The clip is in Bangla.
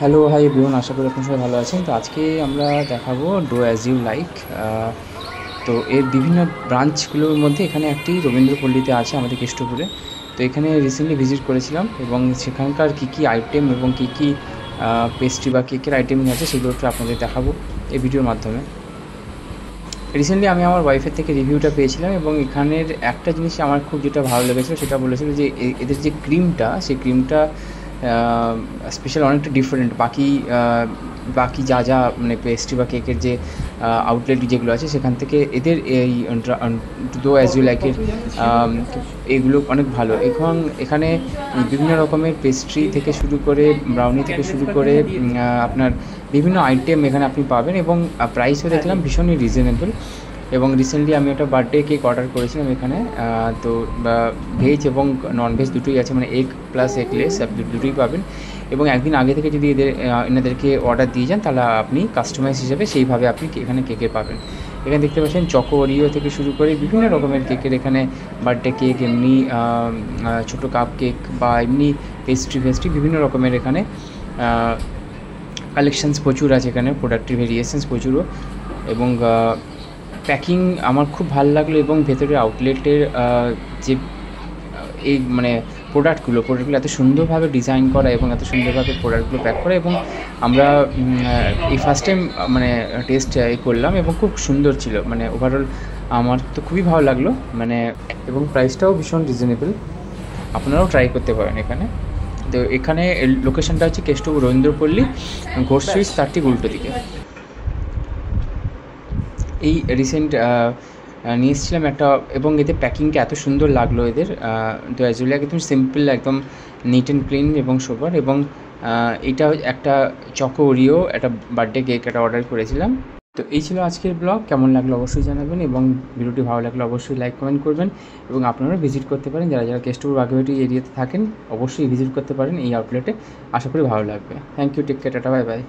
হ্যালো, হাই এভরিওয়ান, আশা করি আপনারা সবাই ভালো আছেন। তো আজকে আমরা দেখাবো ডো অ্যাজ ইউ লাইক। তো এর বিভিন্ন ব্রাঞ্চগুলোর মধ্যে এখানে একটি রবীন্দ্রপল্লীতে আছে আমাদের কেষ্টপুরে। তো এখানে রিসেন্টলি ভিজিট করেছিলাম এবং সেখানকার কী কী আইটেম এবং কী কী পেস্ট্রি বা কেকের আইটেম আছে সেগুলো একটু আপনাদের দেখাবো এই ভিডিওর মাধ্যমে। রিসেন্টলি আমি আমার ওয়াইফের থেকে রিভিউটা পেয়েছিলাম এবং এখানের একটা জিনিস আমার খুব যেটা ভালো লেগেছিলো সেটা বলেছিল যে এদের যে ক্রিমটা, সেই ক্রিমটা স্পেশাল অনেকটা ডিফারেন্ট বাকি যা মানে পেস্ট্রি বা কেকের যে আউটলেট যেগুলো আছে সেখান থেকে এদের এই ডো অ্যাজ ইউ লাইকের এগুলো অনেক ভালো। এখন এখানে বিভিন্ন রকমের পেস্ট্রি থেকে শুরু করে ব্রাউনি থেকে শুরু করে আপনার বিভিন্ন আইটেম এখানে আপনি পাবেন এবং প্রাইসও দেখলাম ভীষণই রিজনেবল। এবং রিসেন্টলি আমি একটা বার্থডে কেক অর্ডার করেছিলাম এখানে। তো ভেজ এবং ননভেজ দুটোই আছে, মানে এগ প্লাস এগলেস আপনি দুটোই পাবেন। এবং একদিন আগে থেকে যদি এনাদেরকে অর্ডার দিয়ে যান তাহলে আপনি কাস্টমাইজ হিসেবে সেইভাবে আপনি এখানে কেকের পাবেন। এখানে দেখতে পাচ্ছেন চকো ওরিও থেকে শুরু করে বিভিন্ন রকমের কেকের এখানে বার্থডে কেক, এমনি ছোটো কাপ কেক বা এমনি পেস্ট্রি বিভিন্ন রকমের এখানে কালেকশানস প্রচুর আছে। এখানে প্রোডাক্টের ভেরিয়েশনস প্রচুরও এবং প্যাকিং আমার খুব ভালো লাগলো এবং ভেতরের আউটলেটের যে এই মানে প্রোডাক্টগুলো এত সুন্দরভাবে ডিজাইন করা এবং এত সুন্দরভাবে প্রোডাক্টগুলো প্যাক করা। এবং আমরা এই ফার্স্ট টাইম মানে টেস্ট করলাম এবং খুব সুন্দর ছিল, মানে ওভারঅল আমার তো খুবই ভালো লাগলো, মানে এবং প্রাইসটাও ভীষণ রিজনেবল। আপনারাও ট্রাই করতে পারেন এখানে। তো এখানে লোকেশনটা হচ্ছে কেষ্টপুর রবীন্দ্রপল্লী, ঘোষ সুইচ 30 উল্টো দিকে। এই রিসেন্ট নিয়ে এসেছিলাম একটা, এবং এদের প্যাকিংটা এত সুন্দর লাগলো এদের। তো অ্যাজুয়ালি একদম সিম্পল, একদম নিট অ্যান্ড ক্লিন এবং সোবার। এবং এটা একটা চকো ওরিও একটা বার্থডে কেক একটা অর্ডার করেছিলাম। তো এই ছিল আজকের ব্লগ। কেমন লাগলো অবশ্যই জানাবেন এবং ভিডিওটি ভালো লাগলে অবশ্যই লাইক কমেন্ট করবেন। এবং আপনারাও ভিজিট করতে পারেন, যারা কেষ্টপুর বাগুইআটি এরিয়াতে থাকেন অবশ্যই ভিজিট করতে পারেন এই আউটলেটে। আশা করি ভালো লাগবে। Thank you, take care, tata, bye by.